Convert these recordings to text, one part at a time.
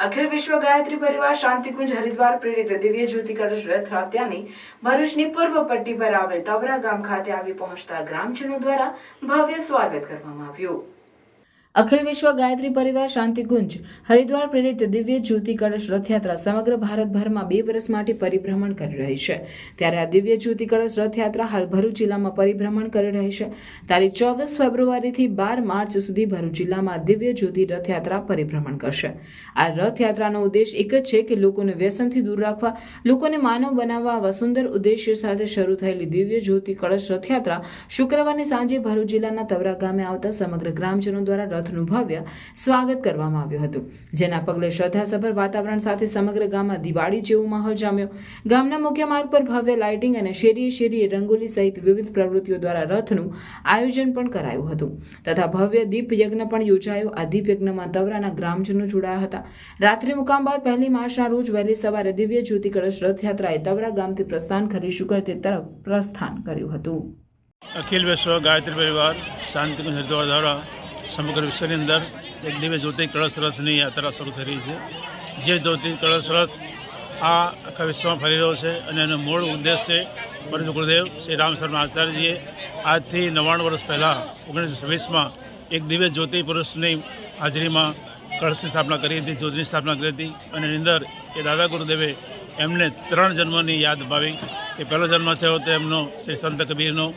અખિલ વિશ્વ ગાયત્રી પરિવાર શાંતિકુંજ હરિદ્વાર પ્રેરિત દિવ્ય જ્યોતિ કળશ રથયાત્રાની ભરૂચની પૂર્વ પટ્ટી પર આવેલ તવરા ગામ ખાતે આવી પહોંચતા ગ્રામજનો દ્વારા ભવ્ય સ્વાગત કરવામાં આવ્યું। અખિલ વિશ્વ ગાયત્રી પરિવાર શાંતિકુંજ હરિદ્વાર પ્રેરિત દિવ્ય જ્યોતિ કળશ રથયાત્રા સમગ્ર ભારતભરમાં 2 વર્ષ માટે પરિભ્રમણ કરી રહી છે, ત્યારે આ દિવ્ય જ્યોતિ કળશ રથયાત્રા હાલ ભરૂચ જિલ્લામાં પરિભ્રમણ કરી રહી છે। તારીખ 24 ફેબ્રુઆરીથી 12 માર્ચ સુધી ભરૂચ જિલ્લામાં દિવ્ય જ્યોતિ રથયાત્રા પરિભ્રમણ કરશે। આ રથયાત્રાનો ઉદ્દેશ એક જ છે કે લોકોને વ્યસનથી દૂર રાખવા, લોકોને માનવ બનાવવા આવા સુંદર ઉદ્દેશ્ય સાથે શરૂ થયેલી દિવ્ય જ્યોતિ કળશ રથયાત્રા શુક્રવારની સાંજે ભરૂચ જિલ્લાના તવરા ગામે આવતા સમગ્ર ગ્રામજનો દ્વારા રથનું ભવ્ય સ્વાગત કરવામાં આવ્યું હતું, જેના પગલે શ્રદ્ધાસભર વાતાવરણ સાથે સમગ્ર ગામમાં દિવાળી જેવો માહોલ જામ્યો। ગામના મુખ્ય માર્ગ પર ભવ્ય લાઇટિંગ અને શેરીએ શેરીએ રંગોલી સહિત વિવિધ પ્રવૃત્તિઓ દ્વારા રથનું આયોજન પણ કરાયું હતું તથા ભવ્ય દીપ યજ્ઞ પણ યોજાયો। આ દીપ યજ્ઞમાં તવરાના ગ્રામજનો જોડાયા હતા। રાત્રિ મુકામ બાદ 1 માર્ચના રોજ વહેલી સવારે દિવ્ય જ્યોતિ કળશ રથયાત્રાએ તવરા ગામથી પ્રસ્થાન કરી શુક્રવારે તરફ પ્રસ્થાન કર્યું હતું। અખિલ વિશ્વ ગાયત્રી પરિવાર શાંતિકુંજ હરિદ્વાર દ્વારા સમગ્ર વિશ્વની અંદર એક દિવ્ય જ્યોતિ કળશ રથની યાત્રા શરૂ થઈ રહી છે। જે જ્યોતિ કળશ રથ આ આખા વિશ્વમાં ફરી રહ્યો છે અને એનો મૂળ ઉદ્દેશ છે પરમ ગુરુદેવ શ્રી રામ શર્મા આચાર્યજીએ આજથી 99 વર્ષ પહેલાં 1926માં એક દિવ્ય જ્યોતિ પુરુષની હાજરીમાં કળશની સ્થાપના કરી હતી, જ્યોતિની સ્થાપના કરી હતી અને એની અંદર એ દાદા ગુરુદેવે એમને 3 જન્મની યાદ અપાવી કે પહેલો જન્મ થયો તો એમનો શ્રી સંત કબીરનો,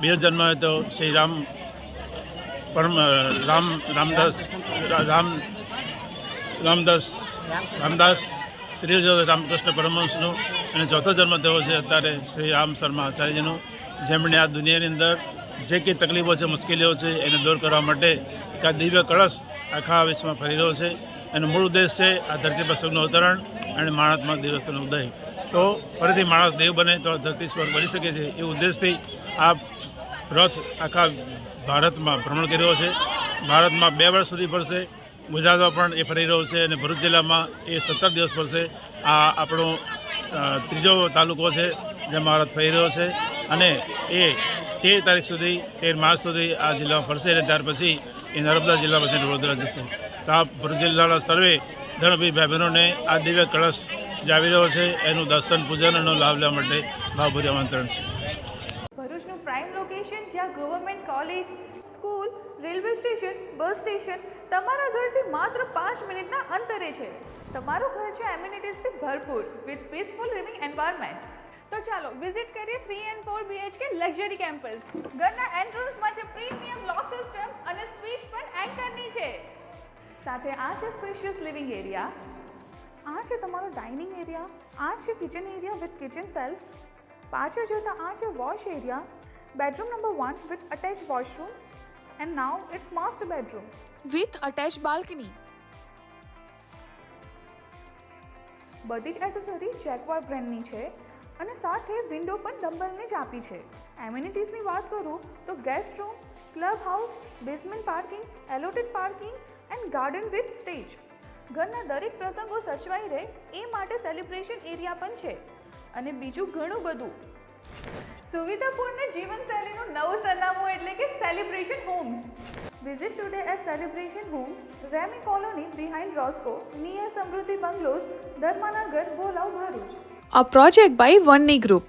બીજો જન્મ હતો શ્રી રામદાસ, ત્રીજો રામકૃષ્ણ પરમહંસનો અને ચોથો જન્મ થયો છે અત્યારે શ્રી રામ શર્મા આચાર્યજીનો, જેમણે આ દુનિયાની અંદર જે કંઈ તકલીફો છે, મુશ્કેલીઓ છે એને દૂર કરવા માટે એક આ દિવ્ય કળશ આખા વિશ્વમાં ફરી રહ્યો છે। એનો મૂળ ઉદ્દેશ છે આ ધરતી પર સૌનું અવતરણ અને માણસમાં દિવસનો ઉદય, તો ફરીથી માણસ દેવ બને તો ધરતી સ્વર્ગ બની શકે છે એ ઉદ્દેશથી આ રથ આખા ભારતમાં ભ્રમણ કરી રહ્યો છે। ભારતમાં 2 વર્ષ સુધી ફરશે, ગુજરાતમાં પણ એ ફરી રહ્યો છે અને ભરૂચ જિલ્લામાં એ 17 દિવસ ફરશે। આ આપણો 3જો તાલુકો છે જેમાં રથ ફરી રહ્યો છે અને એ 13 તારીખ સુધી 13 માર્ચ સુધી આ જિલ્લામાં ફરશે અને ત્યાર પછી એ નર્મદા જિલ્લામાંથી વડોદરા જશે। તો આ ભરૂચ જિલ્લાના સર્વે ધર્મભાઈ ભાઈ બહેનોને આ દિવ્ય કળશ જે આવી રહ્યો છે એનું દર્શન પૂજન એનો લાભ લેવા માટે ભાવભર્યું આમંત્રણ છે। ભરૂચનું પ્રાઇમ લોકેશન જ્યાં government college, school, railway station, bus station તમારા ઘરથી માત્ર 5 મિનિટના અંતરે છે। તમારું ઘર છે એમ્યુનિટીઝથી ભરપૂર વિથ પીસફુલ લિવિંગ એન્વાયરમેન્ટ। તો ચાલો વિઝિટ કરીએ 3 and 4 BHK લક્ઝરી કેમ્પસ। ઘરના એન્ટ્રન્સમાં છે પ્રીમિયમ લોક સિસ્ટમ અને સ્વિચ પણ એન્કરની છે। સાથે આ છે સ્પેશિયસ લિવિંગ એરિયા, આ છે તમારો ડાઇનિંગ એરિયા, આ છે kitchen area with kitchen self, પાછળ જતા આ છે wash area, bedroom number 1 with attached washroom and now it's master bedroom with attached balcony। બધી જ એસેસરી જેક્વાર બ્રાન્ડની છે અને સાથે વિન્ડો પણ ડમ્બલની જ આપી છે। એમ્યુનિટીઝની વાત કરું તો guest room, club house, basement parking, allotted parking and garden with stage. ઘરના દરેક પ્રસંગો સચવાઈ રહે એ માટે સેલિબ્રેશન એરિયા પણ છે અને બીજું ઘણું બધું। સુવિધાપૂર્ણ જીવનશૈલીનું નવું સરનામું એટલે કે celebration homes. Visit today at celebration homes, Remy colony behind Roscoe, near Samruddhi bungalows, Dharmanagar, Bholav, Bharuch. A project by Vanni Group।